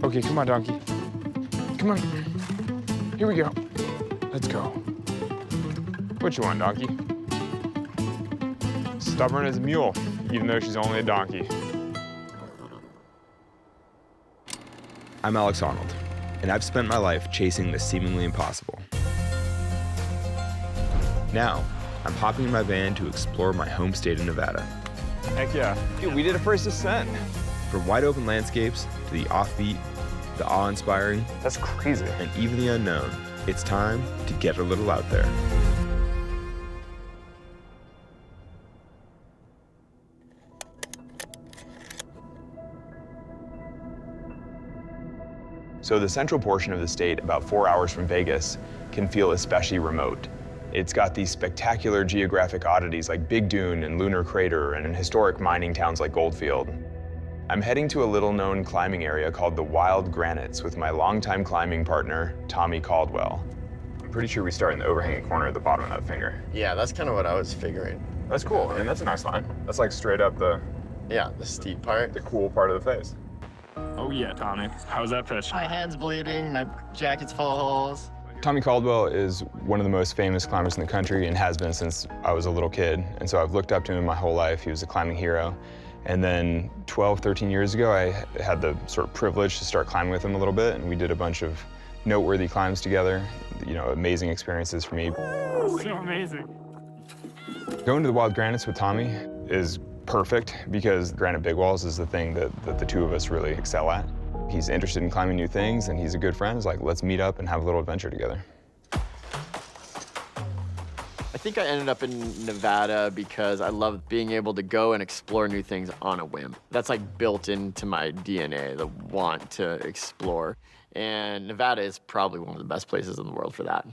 Okay, come on, donkey. Come on. Here we go. Let's go. What you want, donkey? Stubborn as a mule, even though she's only a donkey. I'm Alex Honnold, and I've spent my life chasing the seemingly impossible. Now, I'm hopping in my van to explore my home state of Nevada. Heck yeah. Dude, we did a first ascent. From wide open landscapes to the offbeat, the awe-inspiring, That's crazy. and even the unknown, it's time to get a little out there. So the central portion of the state, about 4 hours from Vegas, can feel especially remote. It's got these spectacular geographic oddities like Big Dune and Lunar Crater and historic mining towns like Goldfield. I'm heading to a little-known climbing area called the Wild Granites with my longtime climbing partner, Tommy Caldwell. I'm pretty sure we start in the overhanging corner at the bottom of that finger. Yeah, that's kind of what I was figuring. That's cool. I mean, that's a nice line. That's like straight up the steep part. cool part of the face. Oh yeah, Tommy. How's that fish? My hand's bleeding, my jacket's full of holes. Tommy Caldwell is one of the most famous climbers in the country and has been since I was a little kid. And so I've looked up to him my whole life. He was a climbing hero. And then 12, 13 years ago, I had the sort of privilege to start climbing with him a little bit. And we did a bunch of noteworthy climbs together. You know, amazing experiences for me. So amazing. Going to the Wild Granites with Tommy is perfect because granite big walls is the thing that the two of us really excel at. He's interested in climbing new things, and he's a good friend. He's like, let's meet up and have a little adventure together. I think I ended up in Nevada because I love being able to go and explore new things on a whim. That's like built into my DNA, the want to explore. And Nevada is probably one of the best places in the world for that.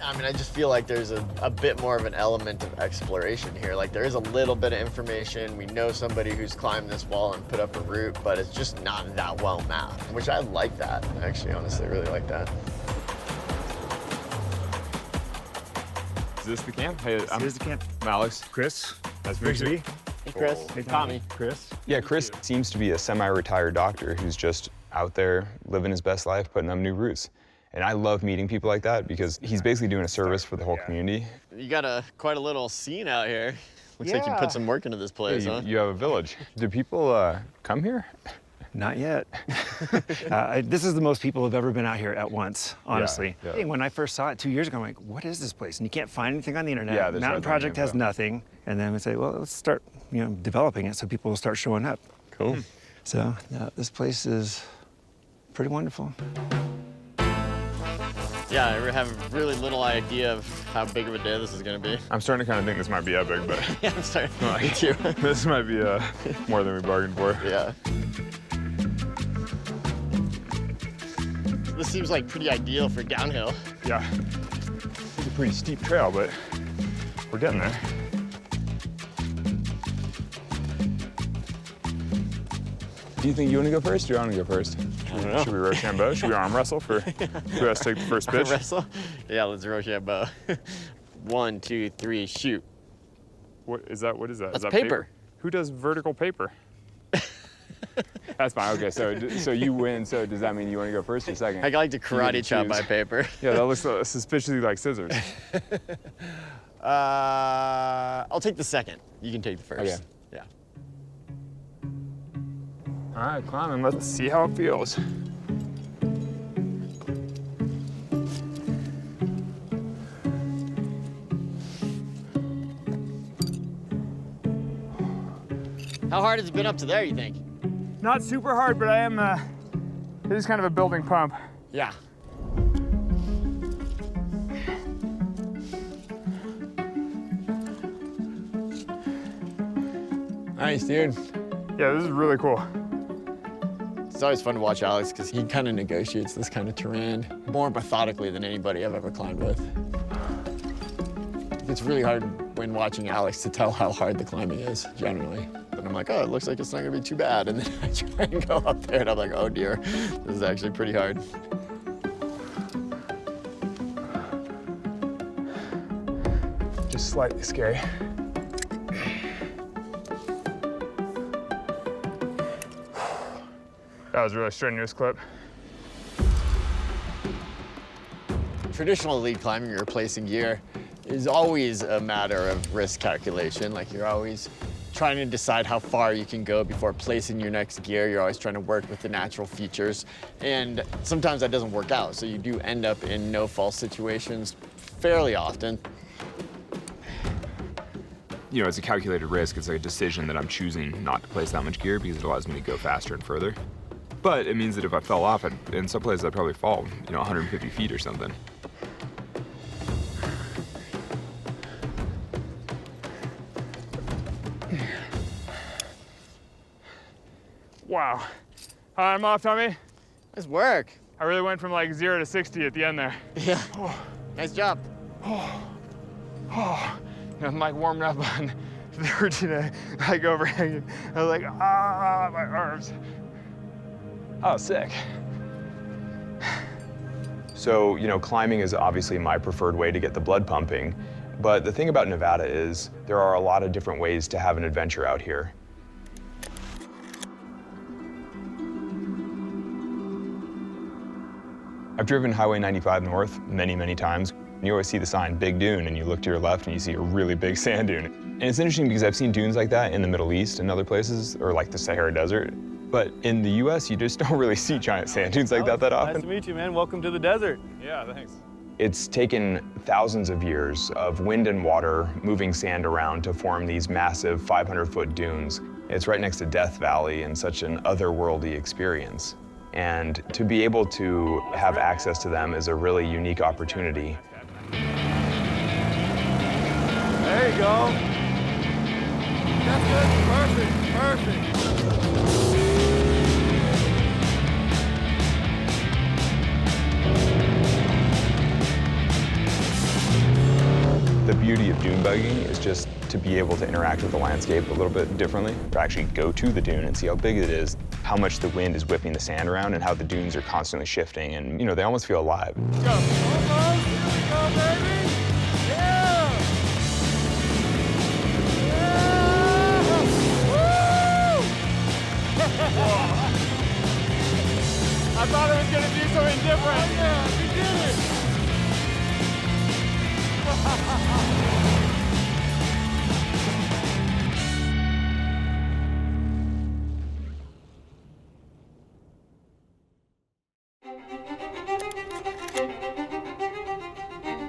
I mean, I just feel like there's a bit more of an element of exploration here. Like, there is a little bit of information. We know somebody who's climbed this wall and put up a route, but it's just not that well mapped, which I like that. I actually, honestly, really like that. Is this the camp? Hey, Here's the camp. I'm Alex. Chris. Nice to meet you. Hey, Chris. Hey, Tommy. Chris. Yeah, Chris seems to be a semi-retired doctor who's just out there living his best life, putting up new routes. And I love meeting people like that because he's basically doing a service for the whole community. You got quite a little scene out here. Looks like you put some work into this place, Yeah, huh? you have a village. Do people come here? Not yet. This is the most people have ever been out here at once, honestly. Yeah. Hey, when I first saw it 2 years ago, I'm like, what is this place? And you can't find anything on the internet. Yeah, there's Mountain nothing Project has info. nothing. And then we say, well, let's start, developing it so people will start showing up. Cool. So this place is pretty wonderful. Yeah, I have really little idea of how big of a day this is gonna be. I'm starting to kind of think this might be epic, but Yeah, I'm starting. Me too. this might be more than we bargained for. Yeah. This seems like pretty ideal for downhill. Yeah. It's a pretty steep trail, but we're getting there. Do you think you want to go first or I want to go first? I don't know. Should we Rochambeau? Should we arm wrestle for who has to take the first pitch? Wrestle? Yeah, let's Rochambeau. 1, 2, 3, shoot. What is that? That's is that paper. Who does vertical paper? That's fine. Okay, so you win. So does that mean you want to go first or second? I like to karate chop choose. my paper. Yeah, that looks suspiciously like scissors. I'll take the second. You can take the first. Okay. Yeah. All right, climbing. Let's see how it feels. How hard has it been up to there, you think? Not super hard, but I am. It is kind of a building pump. Yeah. Nice, dude. Yeah, this is really cool. It's always fun to watch Alex because he kind of negotiates this kind of terrain more methodically than anybody I've ever climbed with. It's really hard when watching Alex to tell how hard the climbing is, generally. But I'm like, oh, it looks like it's not gonna be too bad. And then I try and go up there and I'm like, oh dear, this is actually pretty hard. Just slightly scary. That was a really strenuous clip. Traditional lead climbing, you're replacing gear, is always a matter of risk calculation. Like, you're always trying to decide how far you can go before placing your next gear. You're always trying to work with the natural features. And sometimes that doesn't work out. So you do end up in no-fall situations fairly often. You know, it's a calculated risk. It's like a decision that I'm choosing not to place that much gear because it allows me to go faster and further. But it means that if I fell off, in some places I'd probably fall, 150 feet or something. Wow. I'm off, Tommy. Nice work. I really went from like 0 to 60 at the end there. Yeah. Nice job. I'm like warming up on Virginia, like overhanging. I was like, ah, my arms. Oh, sick. So, climbing is obviously my preferred way to get the blood pumping. But the thing about Nevada is there are a lot of different ways to have an adventure out here. I've driven Highway 95 north many, many times. You always see the sign, Big Dune, and you look to your left and you see a really big sand dune. And it's interesting because I've seen dunes like that in the Middle East and other places, or like the Sahara Desert. But in the US, you just don't really see giant sand dunes like that often. Nice to meet you, man. Welcome to the desert. Yeah, thanks. It's taken thousands of years of wind and water moving sand around to form these massive 500-foot dunes. It's right next to Death Valley and such an otherworldly experience. And to be able to have access to them is a really unique opportunity. There you go. That's good. Perfect. The beauty of dune bugging is just to be able to interact with the landscape a little bit differently, or actually go to the dune and see how big it is, how much the wind is whipping the sand around, and how the dunes are constantly shifting, and they almost feel alive. Go. Almost. Here we go, baby. Yeah. Whoa. I thought it was going to do something different. Oh, yeah, we did it.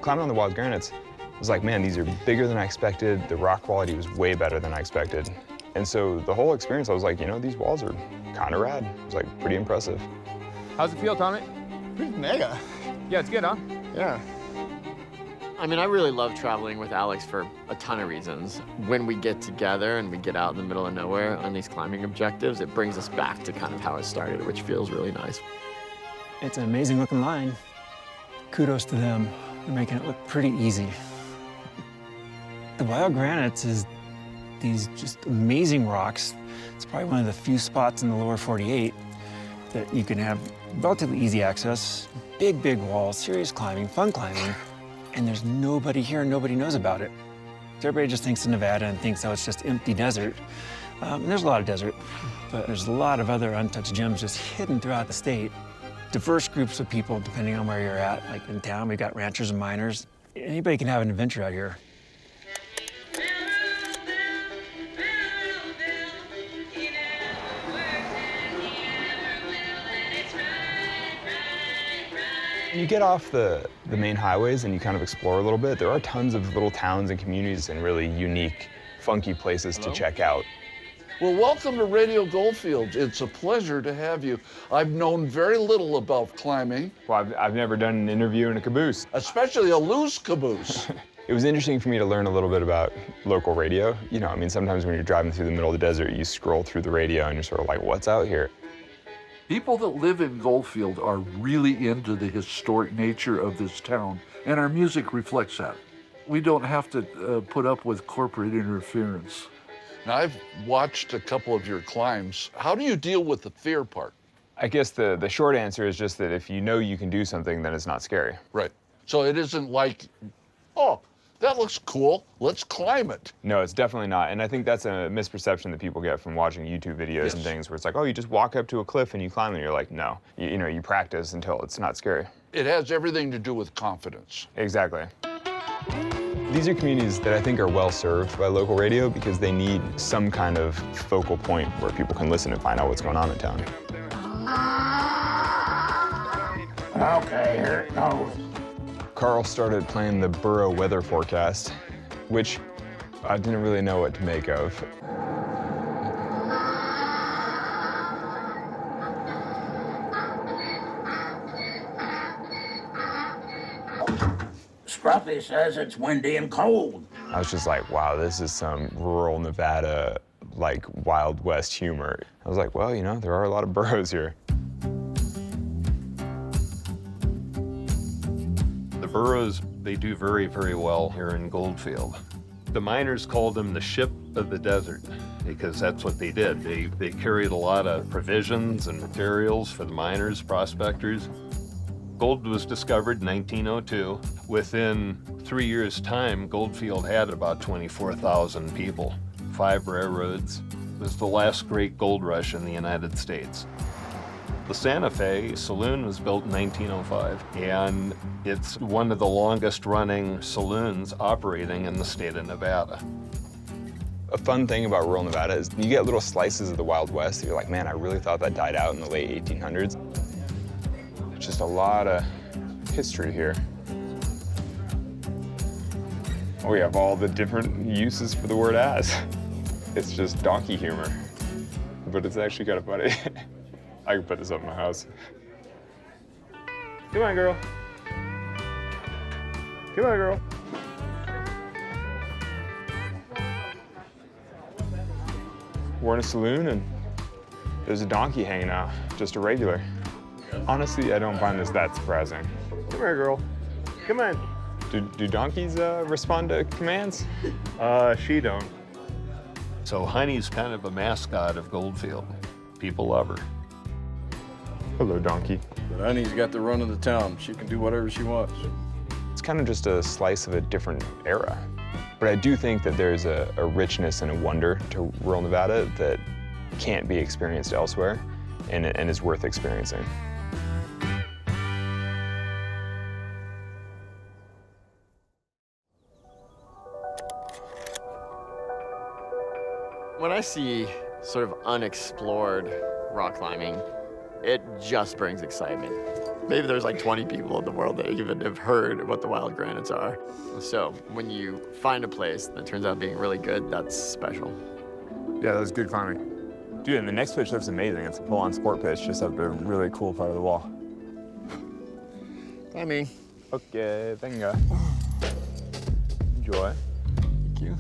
Climbing on the wild granites, I was like, man, these are bigger than I expected. The rock quality was way better than I expected. And so the whole experience, I was like, these walls are kind of rad. It was like pretty impressive. How's it feel, Tommy? Pretty mega. Yeah, it's good, huh? Yeah. I mean, I really love traveling with Alex for a ton of reasons. When we get together and we get out in the middle of nowhere on these climbing objectives, it brings us back to kind of how it started, which feels really nice. It's an amazing looking line. Kudos to them. They're making it look pretty easy. The wild granites is these just amazing rocks. It's probably one of the few spots in the lower 48 that you can have relatively easy access, big walls, serious climbing, fun climbing, and there's nobody here, nobody knows about it. Everybody just thinks of Nevada and thinks, oh, it's just empty desert. And there's a lot of desert, but there's a lot of other untouched gems just hidden throughout the state. Diverse groups of people, depending on where you're at. Like in town, we've got ranchers and miners. Anybody can have an adventure out here. When you get off the main highways and you kind of explore a little bit, there are tons of little towns and communities and really unique, funky places to check out. Well, welcome to Radio Goldfield. It's a pleasure to have you. I've known very little about climbing. Well, I've never done an interview in a caboose. Especially a loose caboose. It was interesting for me to learn a little bit about local radio. Sometimes when you're driving through the middle of the desert, you scroll through the radio and you're sort of like, what's out here? People that live in Goldfield are really into the historic nature of this town, and our music reflects that. We don't have to put up with corporate interference. Now, I've watched a couple of your climbs. How do you deal with the fear part? I guess the short answer is just that if you know you can do something, then it's not scary. Right. So it isn't like, oh, that looks cool. Let's climb it. No, it's definitely not. And I think that's a misperception that people get from watching YouTube videos and things where it's like, oh, you just walk up to a cliff and you climb, and you're like, no. You practice until it's not scary. It has everything to do with confidence. Exactly. These are communities that I think are well served by local radio because they need some kind of focal point where people can listen and find out what's going on in town. Okay, here it goes. Carl started playing the burro weather forecast, which I didn't really know what to make of. Scruffy says it's windy and cold. I was just like, wow, this is some rural Nevada, like Wild West humor. I was like, well, there are a lot of burros here. The burros, they do very, very well here in Goldfield. The miners called them the ship of the desert because that's what they did. They carried a lot of provisions and materials for the miners, prospectors. Gold was discovered in 1902. Within 3 years' time, Goldfield had about 24,000 people, 5 railroads. It was the last great gold rush in the United States. The Santa Fe Saloon was built in 1905, and it's one of the longest-running saloons operating in the state of Nevada. A fun thing about rural Nevada is you get little slices of the Wild West that you're like, man, I really thought that died out in the late 1800s. There's just a lot of history here. We have all the different uses for the word ass. It's just donkey humor, but it's actually kind of funny. I can put this up in my house. Come on, girl. Come on, girl. We're in a saloon and there's a donkey hanging out, just a regular. Honestly, I don't find this that surprising. Come here, girl. Come on. Do donkeys respond to commands? She don't. So Honey's kind of a mascot of Goldfield. People love her. Hello, donkey. But Honey's got the run of the town. She can do whatever she wants. It's kind of just a slice of a different era. But I do think that there's a richness and a wonder to rural Nevada that can't be experienced elsewhere and is worth experiencing. When I see sort of unexplored rock climbing, it just brings excitement. Maybe there's like 20 people in the world that even have heard what the wild granites are. So when you find a place that turns out being really good, that's special. Yeah, that was good climbing. Dude, and the next pitch looks amazing. It's a full-on sport pitch just up a really cool part of the wall. Climbing. Okay, venga. Enjoy. Thank you.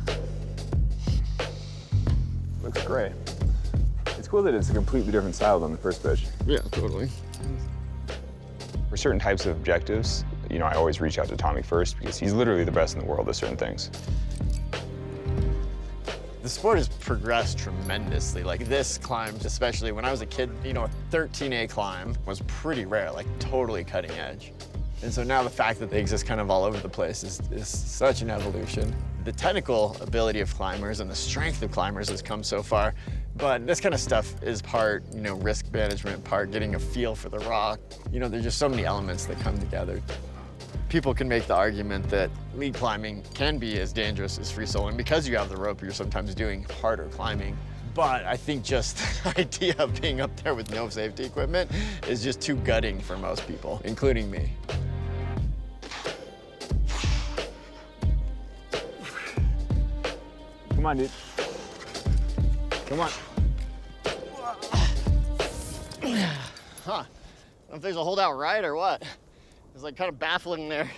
Looks great. It's cool that it's a completely different style than the first pitch. Yeah, totally. For certain types of objectives, I always reach out to Tommy first because he's literally the best in the world at certain things. The sport has progressed tremendously. Like this climb, especially when I was a kid, a 13A climb was pretty rare, like totally cutting edge. And so now the fact that they exist kind of all over the place is such an evolution. The technical ability of climbers and the strength of climbers has come so far, but this kind of stuff is part, risk management, part getting a feel for the rock. There's just so many elements that come together. People can make the argument that lead climbing can be as dangerous as free soloing because you have the rope, you're sometimes doing harder climbing. But I think just the idea of being up there with no safety equipment is just too gutting for most people, including me. Come on, dude. Come on. Huh. If there's a holdout right or what. It's like kind of baffling there.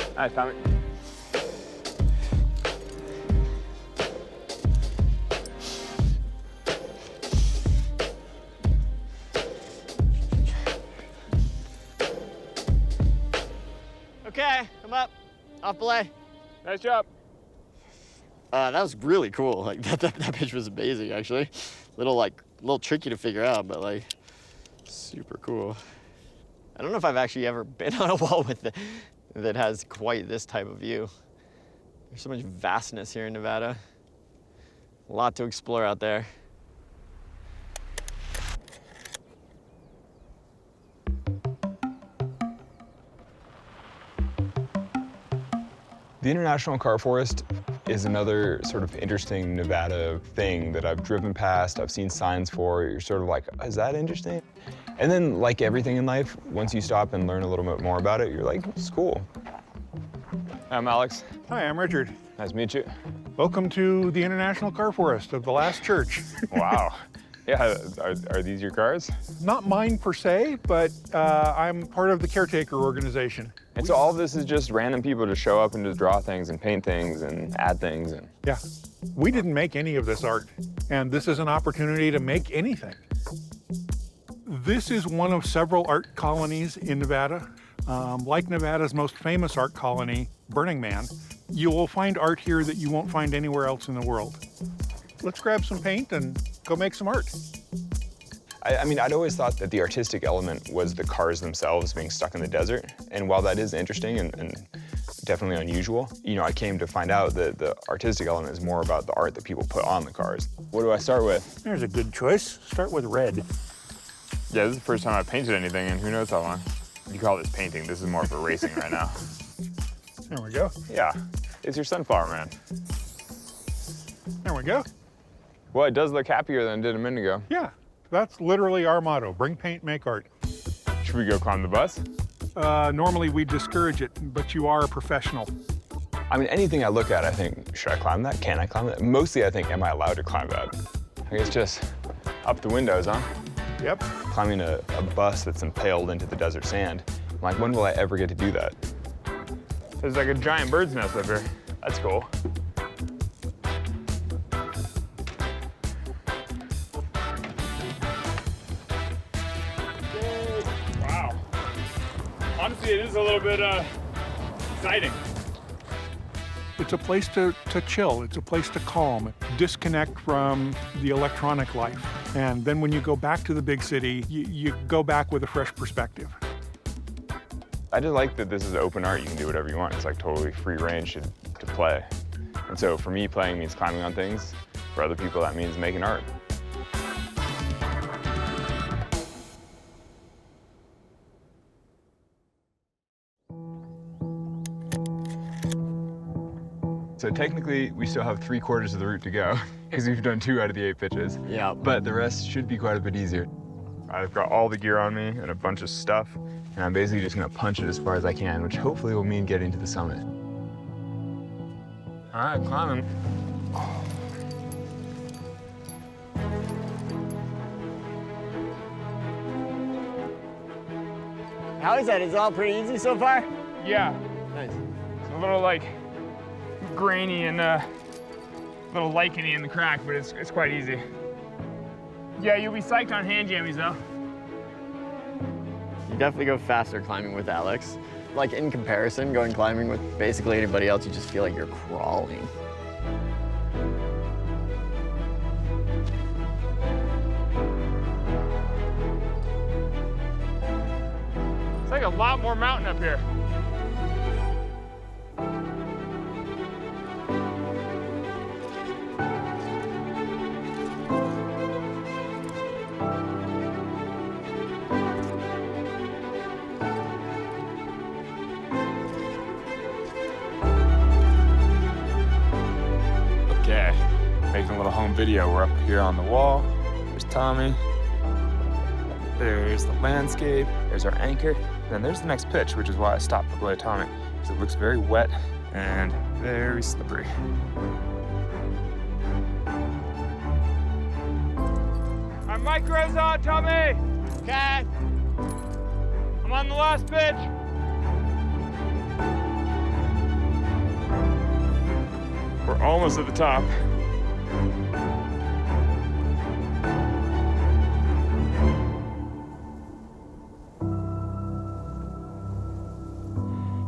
All right, Tommy. Okay, come up. Off belay. Nice job. That was really cool. Like that pitch was amazing, actually. little tricky to figure out, but like super cool. I don't know if I've actually ever been on a wall that has quite this type of view. There's so much vastness here in Nevada. A lot to explore out there. The International Car Forest is another sort of interesting Nevada thing that I've driven past, I've seen signs for. You're sort of like, is that interesting? And then, like everything in life, once you stop and learn a little bit more about it, you're like, it's cool. I'm Alex. Hi, I'm Richard. Nice to meet you. Welcome to the International Car Forest of the Last Church. Wow. Yeah, are these your cars? Not mine per se, but I'm part of the caretaker organization. And so all this is just random people to show up and just draw things and paint things and add things. And Yeah, we didn't make any of this art, and this is an opportunity to make anything. This is one of several art colonies in Nevada. Like Nevada's most famous art colony, Burning Man, you will find art here that you won't find anywhere else in the world. Let's grab some paint and go make some art. I mean, I'd always thought that the artistic element was the cars themselves being stuck in the desert. And while that is interesting and definitely unusual, you know, I came to find out that the artistic element is more about the art that people put on the cars. What do I start with? There's a good choice. Start with red. Yeah, this is the first time I've painted anything in who knows how long. You call this painting, this is more of a racing right now. There we go. Yeah, it's your sunflower man. There we go. Well, it does look happier than it did a minute ago. Yeah, that's literally our motto. Bring paint, make art. Should we go climb the bus? Normally we discourage it, but you are a professional. I mean, anything I look at, I think, should I climb that? Can I climb that? Mostly I think, am I allowed to climb that? I guess just up the windows, huh? Yep. Climbing a bus that's impaled into the desert sand. I'm like, when will I ever get to do that? There's like a giant bird's nest up here. That's cool. Wow. Honestly, it is a little bit exciting. It's a place to chill. It's a place to calm, disconnect from the electronic life. And then when you go back to the big city, you go back with a fresh perspective. I just like that this is open art. You can do whatever you want. It's like totally free range to play. And so for me, playing means climbing on things. For other people, that means making art. So technically, we still have 3/4 of the route to go because we've done 2 out of the 8 pitches. Yeah. But the rest should be quite a bit easier. I've got all the gear on me and a bunch of stuff, and I'm basically just gonna punch it as far as I can, which hopefully will mean getting to the summit. All right, climbing. How is that? Is it all pretty easy so far? Yeah, Nice. it's a little like grainy and a little licheny in the crack, but it's quite easy. Yeah, you'll be psyched on hand jammies though. You definitely go faster climbing with Alex. Like in comparison, going climbing with basically anybody else, you just feel like you're crawling. It's like a lot more mountain up here. Okay, making a little home video. We're up here on the wall. There's Tommy. There's the landscape. There's our anchor. Then there's the next pitch, which is why I stopped below Tommy, because it looks very wet and very slippery. Our micro's on, Tommy! Okay. I'm on the last pitch. We're almost at the top.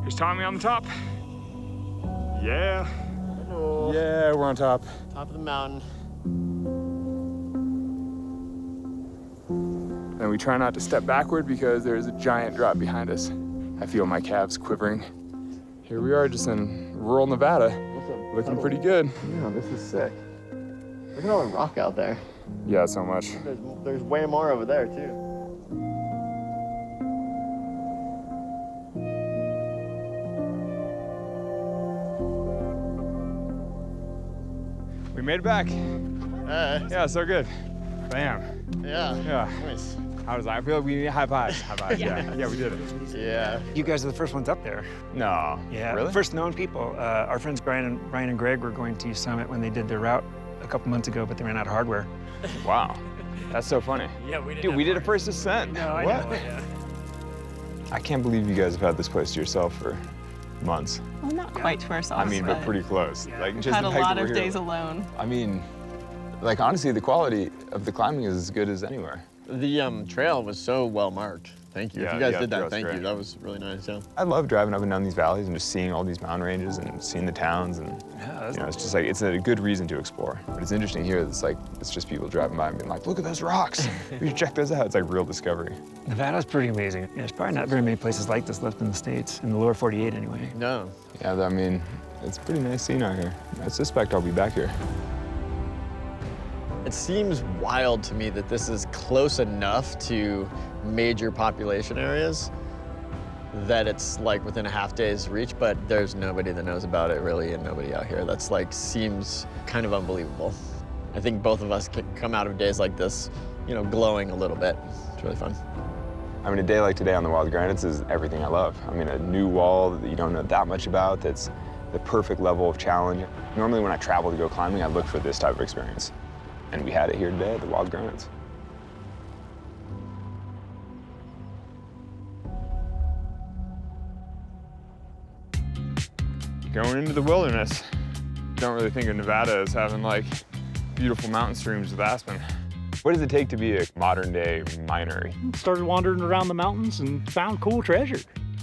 Here's Tommy on the top. Yeah. Hello. Yeah, we're on top. Top of the mountain. And we try not to step backward because there's a giant drop behind us. I feel my calves quivering. Here we are just in rural Nevada, looking pretty good. Yeah, this is sick. Look at all the rock out there. Yeah, so much. There's way more over there, too. We made it back. Yeah, so good. Bam. Yeah. Yeah. Nice. How was I? I feel like we need high fives. High fives. Yeah, we did it. Yeah. You guys are the first ones up there. No. Yeah, Really? first known people. Our friends Ryan and Greg were going to Summit when they did their route a couple months ago, but they ran out of hardware. Wow. That's so funny. Yeah, we did. Dude, we did a first ascent. No, I What? know. Yeah. I can't believe you guys have had this place to yourself for months. Well, not quite to ourselves. I mean, but pretty close. Like We've just had the a fact lot that of we're here. days alone. I mean, like honestly, the quality of the climbing is as good as anywhere. The trail was so well marked. Thank you. Yeah, if you guys yeah, did the that, trail's thank you. great. That was really nice, yeah. I love driving up and down these valleys and just seeing all these mountain ranges and seeing the towns and you know, it's just like it's a good reason to explore. But it's interesting here. It's like it's just people driving by and being like, "Look at those rocks. We should check those out." It's like real discovery. Nevada's pretty amazing. Yeah, there's probably not very many places like this left in the States, in the lower 48 anyway. No. Yeah, I mean, it's a pretty nice scene out here. I suspect I'll be back here. It seems wild to me that this is close enough to major population areas that it's like within a half day's reach, but there's nobody that knows about it really and nobody out here. That's like seems kind of unbelievable. I think both of us can come out of days like this, you know, glowing a little bit. It's really fun. I mean, a day like today on the Wild Granites is everything I love. I mean, a new wall that you don't know that much about, that's the perfect level of challenge. Normally when I travel to go climbing, I look for this type of experience. And we had it here today at the Wild Granites. Going into the wilderness. Don't really think of Nevada as having like beautiful mountain streams with aspen. What does it take to be a modern day miner? Started wandering around the mountains and found cool treasure.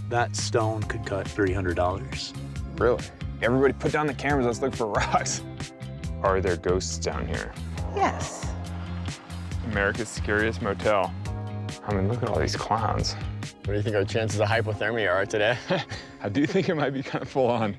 That stone could cut $300. Really? Everybody put down the cameras, let's look for rocks. Are there ghosts down here? Yes. America's scariest motel. I mean, look at all these clowns. What do you think our chances of hypothermia are today? I do think it might be kind of full on.